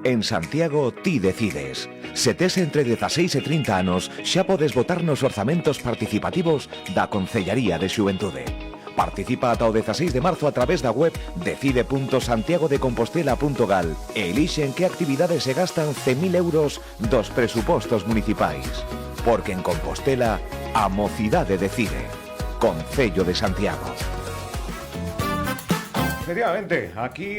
En Santiago ti decides. Se tes entre 16 e 30 anos, xa podes votar nos orzamentos participativos da Concellaría de Xuventude. Participa ata o 16 de marzo a través da web decide.santiagodecompostela.gal e elixe en que actividades se gastan 100.000 euros dos presupostos municipais. Porque en Compostela, a mocidade decide. Concello de Santiago. Efectivamente, aquí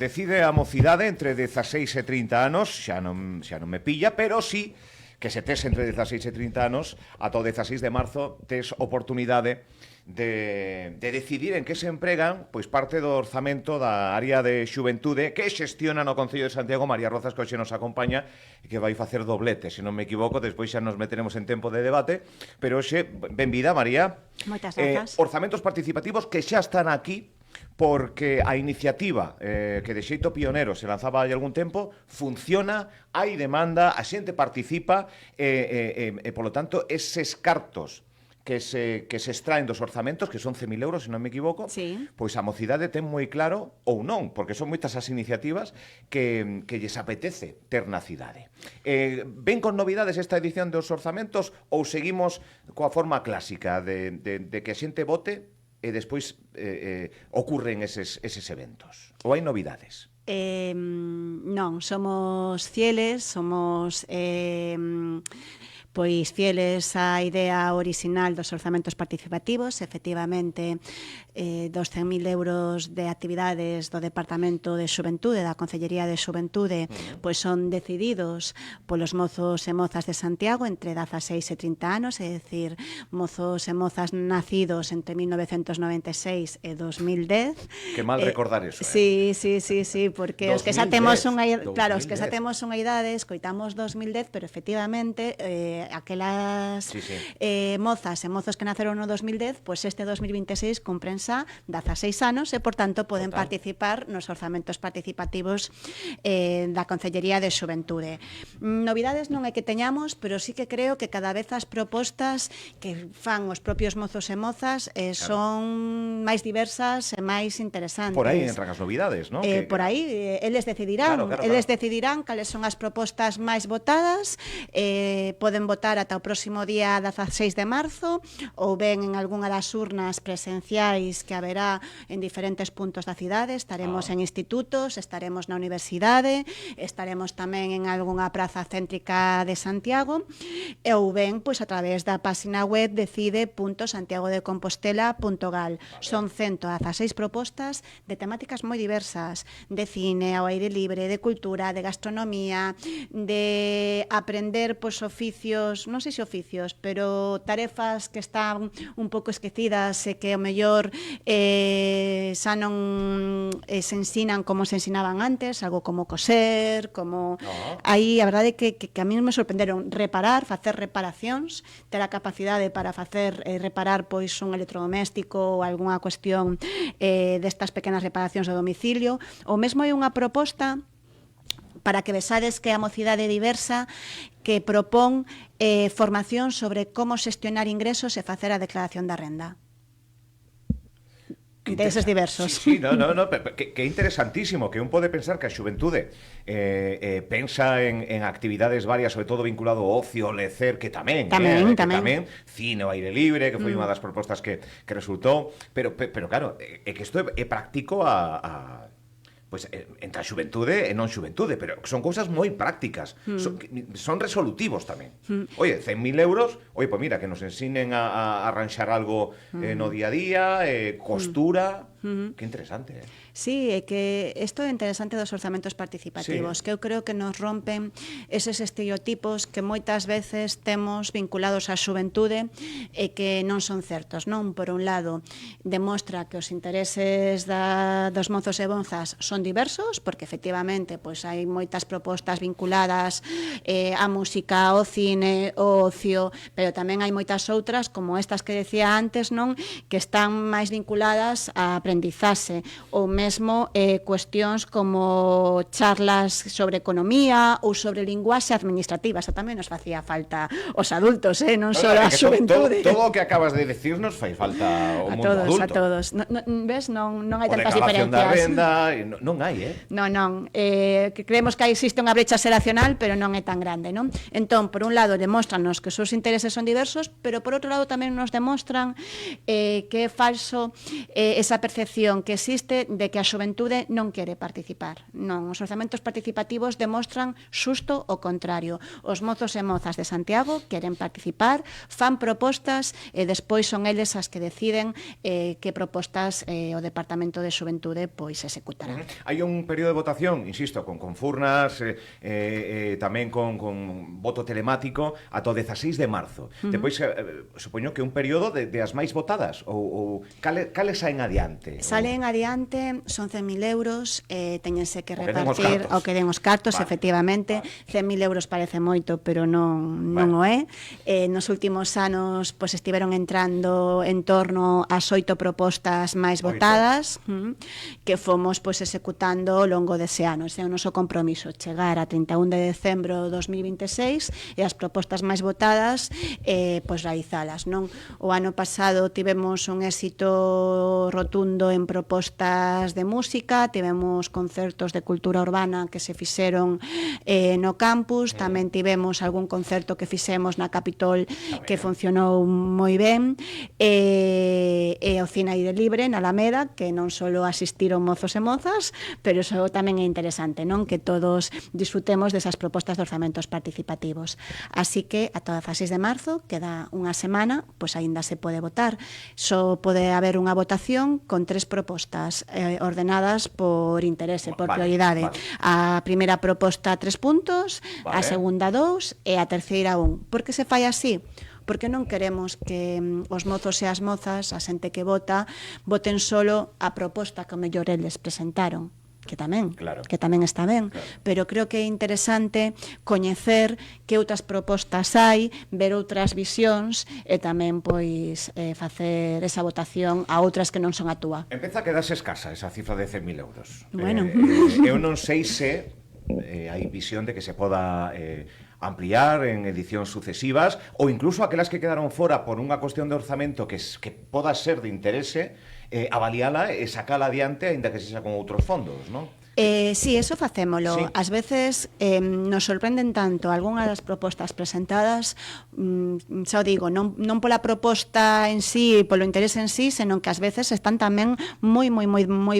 decide a mocidade entre 16 e 30 anos, xa non me pilla, pero sí que se tes entre 16 e 30 anos, ata o 16 de marzo tes oportunidade de decidir en que se empregan pois parte do orzamento da área de xuventude que xestiona no Concello de Santiago María Rozas, que hoxe nos acompaña e que vai facer doblete, se non me equivoco, despois xa nos meteremos en tempo de debate, pero hoxe, benvida, María. Moitas grazas. Orzamentos participativos que xa están aquí, porque a iniciativa que de xeito pionero se lanzaba hai algún tempo funciona, hai demanda, a xente participa e polo tanto, eses cartos que se extraen dos orzamentos, que son 100.000 euros, se non me equivoco, sí, pois a mocidade ten moi claro, ou non, porque son moitas as iniciativas que lles apetece ter na cidade. Ven con novidades esta edición dos orzamentos ou seguimos coa forma clásica de que a xente vote e despois ocurren eses eventos? Ou hai novidades? Non, somos fieles, somos pois fieles á idea orixinal dos orzamentos participativos. Efectivamente, dos 100.000 euros de actividades do Departamento de Xuventude, da Concellería de Xuventude, pois son decididos polos mozos e mozas de Santiago entre 16 e 30 anos, é dicir, mozos e mozas nacidos entre 1996 e 2010. Que mal recordar eso, Sí, porque os que xa temos unha idade, claro, os que xa 2010. temos unha idade, escoitamos 2010, pero efectivamente aquelas mozas e mozos que naceron no 2010, pois este 2026 cumpren xa 16 anos e, por tanto, poden participar nos orzamentos participativos da Concellería de Xuventude. Novidades non é que teñamos, pero sí que creo que cada vez as propostas que fan os propios mozos e mozas son máis diversas e máis interesantes. Por aí entran as novidades, non? Por aí, eles decidirán. Claro. Eles decidirán cales son as propostas máis votadas, poden votar ata o próximo día 16 de marzo, ou ben en algunha das urnas presenciais que haberá en diferentes puntos da cidade. Estaremos en institutos, estaremos na universidade, estaremos tamén en algunha praza céntrica de Santiago, ou ben pois a través da página web decide.santiagodecompostela.gal. Son 116 propostas de temáticas moi diversas, de cine, ao aire libre, de cultura, de gastronomía, de aprender pois oficios, non sei se oficios, pero tarefas que están un pouco esquecidas e que o mellor xa non se ensinan como se ensinaban antes, algo como coser, como... Aí a verdade é que a mí me sorprenderon reparar, facer reparacións, ter a capacidade para facer reparar pois un electrodoméstico ou algunha cuestión destas pequenas reparacións do domicilio, ou mesmo hai unha proposta para que vexades que a mocidade diversa que propón formación sobre como xestionar ingresos e facer a declaración da renda. Deses diversos. Sí, no, que interesantísimo, que un pode pensar que a xuventude pensa en actividades varias, sobre todo vinculado ao ocio, ao lecer, que tamén, cine ao aire libre, que foi unha das propostas que resultou, pero claro, é que isto é práctico pois entre a xuventude e non xuventude, pero son cousas moi prácticas, son resolutivos tamén. Oye, 100.000 euros, oye, pois mira, que nos ensinen a arranxar algo no día a día, costura, que interesante, Sí, é que isto é interesante dos orzamentos participativos, que eu creo que nos rompen eses estereotipos que moitas veces temos vinculados á xuventude e que non son certos, non? Por un lado, demostra que os intereses dos mozos e mozas son diversos, porque efectivamente pois hai moitas propostas vinculadas á música, ao cine, ao ocio, pero tamén hai moitas outras, como estas que decía antes, non? Que están máis vinculadas á aprendizaxe, ou mesmo mesmo cuestións como charlas sobre economía ou sobre linguaxe administrativa. Eso tamén nos facía falta os adultos, non só a xuventude. Todo o que acabas de decirnos fai falta o mundo adulto. A todos. Ves, non hai tantas O diferencias. da renda, non hai, Non. Creemos que existe unha brecha xeracional, pero non é tan grande, non? Entón, por un lado, demóstranos que os seus intereses son diversos, pero por outro lado tamén nos demostran que é falso esa percepción que existe de que a xuventude non quere participar. Non, os orzamentos participativos demostran xusto o contrario. Os mozos e mozas de Santiago queren participar, fan propostas e despois son eles as que deciden que propostas o Departamento de Xuventude pois executará. Hai un período de votación, insisto, con furnas, tamén con voto telemático ata o 16 de marzo. Depois, supoño que un período de as máis votadas, ou cales saen adiante? Salen adiante, son 100.000 euros, teñense que repartir o que den os cartos, efectivamente. 100.000 euros parece moito, pero non o é. Nos últimos anos estiveron entrando en torno ás 8 propostas máis votadas, que fomos executando ao longo dese ano. Ese é o noso compromiso, chegar a 31 de decembro de 2026 e as propostas máis votadas realizalas, non? O ano pasado tivemos un éxito rotundo en propostas de música, tivemos concertos de cultura urbana que se fixeron no campus, tamén tivemos algún concerto que fixemos na Capitol que funcionou moi ben, e o Cine Aire Libre na Alameda, que non só asistiron mozos e mozas, pero iso tamén é interesante, non? Que todos disfrutemos desas propostas de orzamentos participativos. Así que ata o 16 de marzo, queda unha semana, aínda se pode votar. Só pode haber unha votación con 3 propostas ordenadas por interese, por prioridade. A primeira proposta 3 puntos, a segunda 2 e a terceira 1. Por que se fai así? Porque non queremos que os mozos e as mozas, a xente que vota, voten solo a proposta que o mellor eles presentaron, que tamén está ben, pero creo que é interesante coñecer que outras propostas hai, ver outras visións e tamén facer esa votación a outras que non son a túa. Empeza a quedarse escasa esa cifra de 100.000 euros. Bueno. Eu non sei se hai visión de que se poda ampliar en edicións sucesivas ou incluso aquelas que quedaron fora por unha cuestión de orzamento que poda ser de interese, avaliala e sacala adiante aínda que sexa con outros fondos, non? Sí, eso facémolo. Sí. Ás veces nos sorprenden tanto algunhas das propostas presentadas, xa o digo, non pola proposta en sí, polo interés en sí, senón que ás veces están tamén moi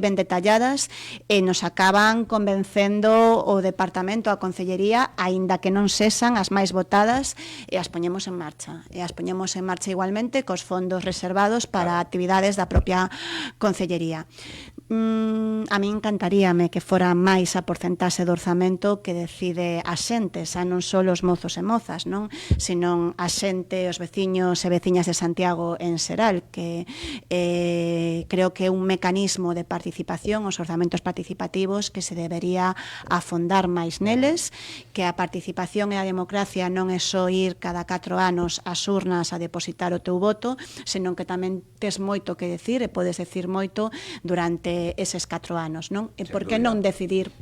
ben detalladas e nos acaban convencendo o Departamento, a Concellería, aínda que non sexan as máis votadas, e as poñemos en marcha. E as poñemos en marcha igualmente cos fondos reservados para actividades da propia Concellería. A mí encantaríame que fora máis a porcentaxe do orzamento que decide a xente, xa non só os mozos e mozas, non? Senón a xente, os veciños e veciñas de Santiago en xeral, que creo que é un mecanismo de participación, os orzamentos participativos, que se debería afondar máis neles, que a participación e a democracia non é só ir cada 4 anos ás urnas a depositar o teu voto, senón que tamén tes moito que decir e podes decir moito durante eses 4 anos, non? E por que non decidir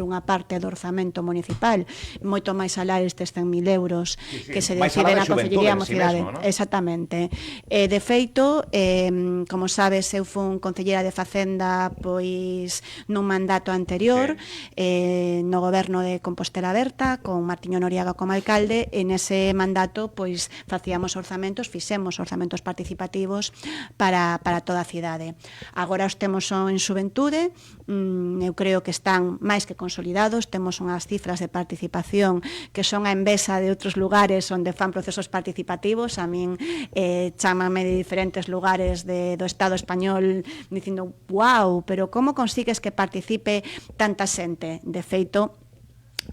unha parte do orzamento municipal moito máis alá estes 100.000 euros que se deciden na Concellería Mocidade. Exactamente. De feito, como sabes, eu fui concellera de Facenda nun mandato anterior, no goberno de Compostela Berta, con Martiño Noriaga como alcalde, e nese mandato facíamos orzamentos, fixemos orzamentos participativos para toda a cidade. Agora os temos en xuventude, eu creo que están máis que consolidados, temos unhas cifras de participación que son a envesa de outros lugares onde fan procesos participativos. A min chámame de diferentes lugares do Estado español dicindo, wow, pero como consigues que participe tanta xente? De feito,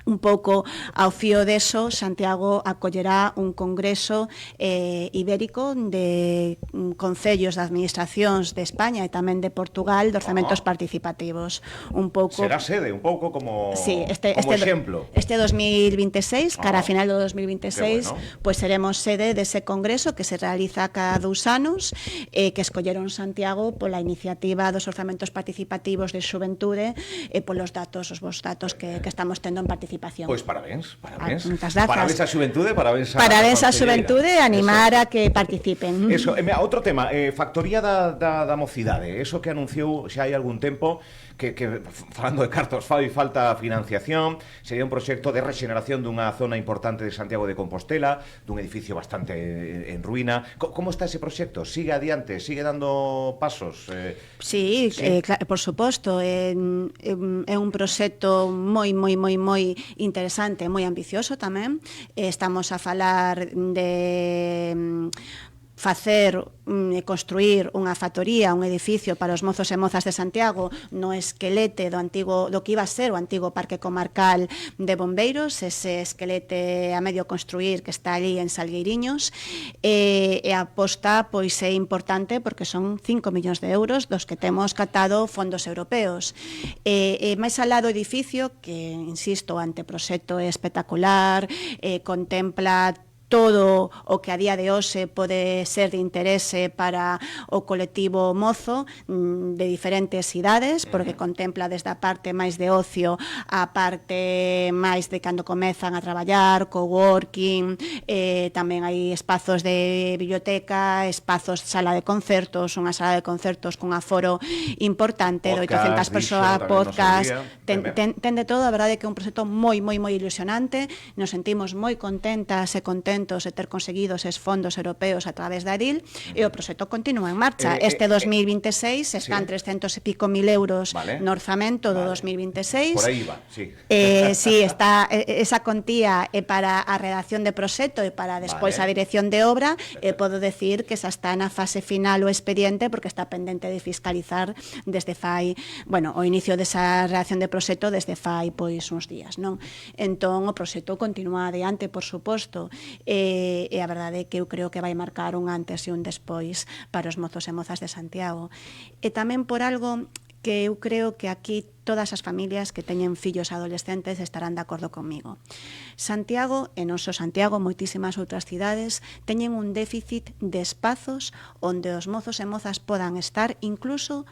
Un pouco ao fío deso, Santiago acollerá un congreso ibérico de concellos de administracións de España e tamén de Portugal de orzamentos participativos. Un pouco será sede, un pouco como sí, como exemplo. Este 2026, cara a final do 2026, bueno. pois seremos sede dese congreso que se realiza cada 2 anos, que escolleron Santiago pola iniciativa dos orzamentos participativos de xuventude e polos datos, os vos datos que estamos tendo en participación. Pois parabéns. Moitas grazas. Parabéns á xuventude, parabéns á xuventude, animar a que participen. Eso, outro tema, factoría da mocidade, eso que anunciou xa hai algún tempo, que falando de cartos fai falta financiación, sería un proxecto de rexeneración dunha zona importante de Santiago de Compostela, dun edificio bastante en ruína. Como está ese proxecto? Sigue adiante? Sigue dando pasos? Sí, por suposto, é un proxecto moi interesante, moi ambicioso tamén. Estamos a falar de facer e construir unha factoría, un edificio para os mozos e mozas de Santiago no esquelete do que iba a ser o antigo Parque Comarcal de Bombeiros, ese esquelete a medio construir que está ali en Salgueiriños, e a aposta pois é importante porque son 5 millóns de euros dos que temos catado fondos europeos. E máis alá do edificio, que, insisto, o anteproxecto é espectacular, contempla todo o que a día de hoxe pode ser de interese para o colectivo mozo de diferentes idades, porque contempla desde a parte máis de ocio a parte máis de cando comezan a traballar, coworking, tamén hai espazos de biblioteca, espazos de sala de concertos, unha sala de concertos cun aforo importante de 800 persoas, podcast, ten de todo. A verdade é que é un proxecto moi ilusionante, nos sentimos moi contentas e contentos de ter conseguido eses fondos europeos a través da ADIL, e o proxecto continúa en marcha. Este 2026 están 300 e pico mil euros no orzamento do 2026. Por aí va, sí. Sí, está esa contía é para a redacción de proxecto e para despois a dirección de obra, e podo decir que xa está na fase final o expediente, porque está pendente de fiscalizar desde fai, o inicio desa redacción de proxecto desde fai pois uns días, non? Entón o proxecto continúa adiante, por suposto, e a verdade é que eu creo que vai marcar un antes e un despois para os mozos e mozas de Santiago. E tamén por algo que eu creo que aquí todas as familias que teñen fillos adolescentes estarán de acordo comigo. Santiago, e non só Santiago, moitísimas outras cidades, teñen un déficit de espazos onde os mozos e mozas podan estar incluso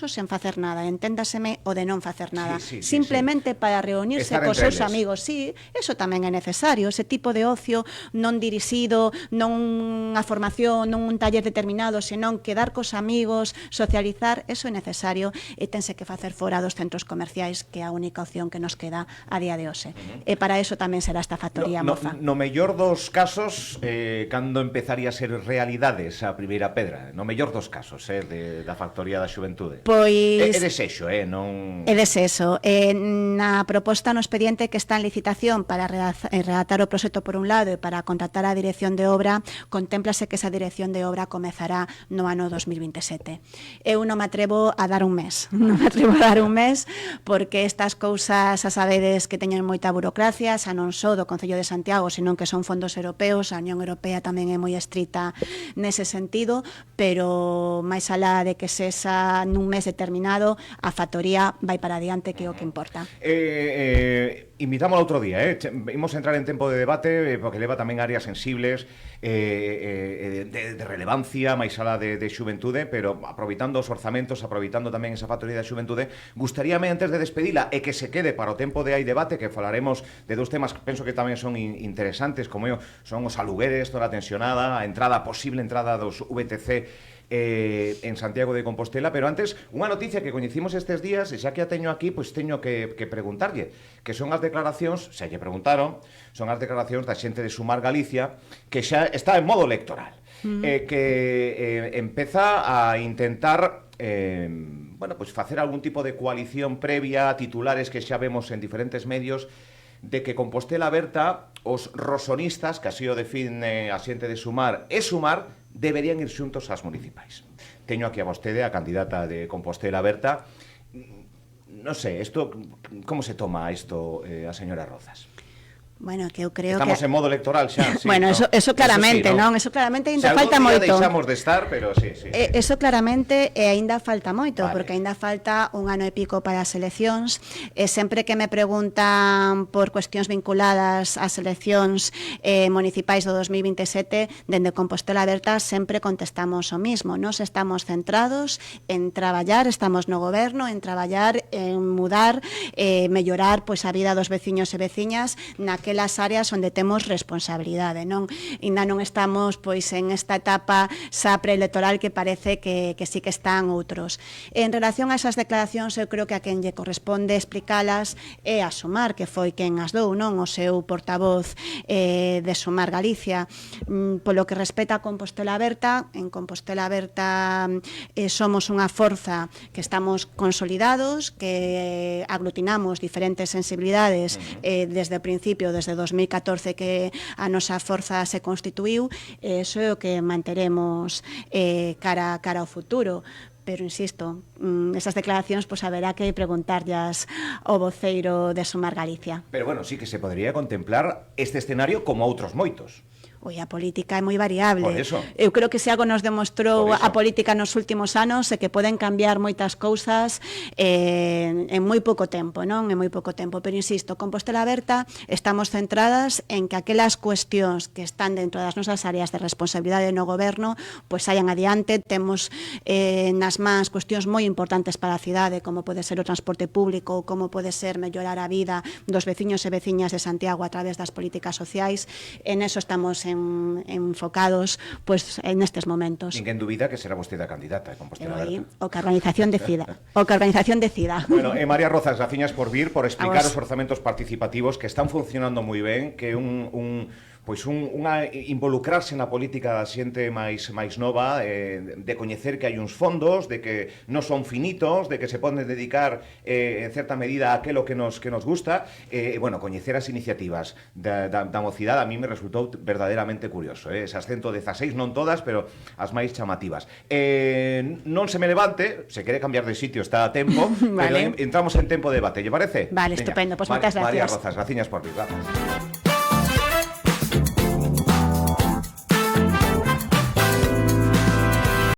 sen facer nada, enténdaseme o de non facer nada, simplemente para reunirse cos seus amigos. Sí, eso tamén é necesario, ese tipo de ocio non dirixido, non unha formación, non un taller determinado, senón quedar cos amigos, socializar, eso é necesario, e tense que facer fora dos centros comerciais, que é a única opción que nos queda a día de hoxe. E para eso tamén será esta factoría moza. No mellor dos casos, cando empezaría a ser realidade esa primeira pedra? No mellor dos casos, da factoría da xuventude. Pois é desexo, non... É desexo. Na proposta no expediente que está en licitación para redactar o proxecto por un lado e para contratar a dirección de obra, contémplase que esa dirección de obra comezará no ano 2027. Eu non me atrevo a dar un mes, porque estas cousas, a sabedes que teñen moita burocracia, xa non só do Concello de Santiago, senón que son fondos europeos, a Unión Europea tamén é moi estrita nese sentido, pero máis alá de que sexa nun mes determinado, a factoría vai para adiante, que é o que importa. Invitamos outro día, imos entrar en tempo de debate, porque leva tamén áreas sensibles de relevancia, máis alá de xuventude, pero aproveitando os orzamentos, aproveitando tamén esa factoría da xuventude, gustaríame antes de despedila e que se quede para o tempo de hai debate, que falaremos de dous temas que penso que tamén son interesantes, como son os alugueres, toda a tensionada, a posible entrada dos VTC en Santiago de Compostela, pero antes unha noticia que coñecimos estes días, e xa que a teño aquí, pois teño que preguntarlle, que son as declaracións, xa lle preguntaron, son as declaracións da xente de Sumar Galicia, que xa está en modo electoral, que empeza a intentar pois facer algún tipo de coalición previa, titulares que xa vemos en diferentes medios, de que Compostela Aberta, os rosonistas, que así o define a xente de Sumar, e Sumar deberían ir xuntos ás municipais. Teño aquí a vostede, a candidata de Compostela Aberta. non sei, isto, como se toma isto a señora Rozas? Bueno, que eu creo Estamos que... en modo electoral xa, sí. Bueno, ¿no? eso claramente, sí, ¿no? non? Eso claramente ainda Se falta algún día moito. deixamos de estar, pero sí. Eso claramente aínda falta moito, Vale. porque aínda falta un ano e pico para as eleccións. Sempre que me preguntan por cuestións vinculadas ás eleccións municipais do 2027, dende Compostela Aberta sempre contestamos o mismo. Nos estamos centrados en traballar, estamos no goberno, en traballar, en mudar, mellorar pois a vida dos veciños e veciñas naquelas áreas onde temos responsabilidade, non? Ainda non estamos pois en esta etapa xa preelectoral que parece que sí que están outros. En relación a esas declaracións, eu creo que a quen lle corresponde explicalas é a Sumar, que foi quen as dou, non? O seu portavoz de Sumar Galicia. Polo que respecta a Compostela Aberta, en Compostela Aberta somos unha forza que estamos consolidados, que aglutinamos diferentes sensibilidades desde o principio, desde 2014 que a nosa forza se constituiu, eso é o que manteremos cara ao futuro. Pero, insisto, esas declaracións pois haberá que preguntarllas ao voceiro de Sumar Galicia. Pero bueno, sí que se podría contemplar este escenario como outros moitos. Oi, a política é moi variable. Por eso. Eu creo que se algo nos demostrou a política nos últimos anos é que poden cambiar moitas cousas en moi pouco tempo, non? En moi pouco tempo. Pero, insisto, Compostela Aberta estamos centradas en que aquelas cuestións que están dentro das nosas áreas de responsabilidade no goberno pois saían adiante. Temos nas mans cuestións moi importantes para a cidade, como pode ser o transporte público, como pode ser mellorar a vida dos veciños e veciñas de Santiago a través das políticas sociais. En eso estamos enfocados pues en estes momentos. Ninguén dubida que será vostede a candidata de Compostela Aberta. O que a organización decida. Bueno, María Rozas, graciñas por vir, por explicar os orzamentos participativos que están funcionando moi ben, que unha involucrarse na política da xente máis nova, de coñecer que hai uns fondos, de que non son finitos, de que se poden dedicar en certa medida a aquilo que nos gusta, bueno, coñecer as iniciativas da mocidade a mí me resultou verdadeiramente curioso, esas 116, non todas, pero as máis chamativas. Non se me levante, se quere cambiar de sitio está a tempo, vale. Pero entramos en tempo de debate, ¿lle parece? Vale, estupendo, pois moitas gracias. María Rozas, graciñas por vir, gracias.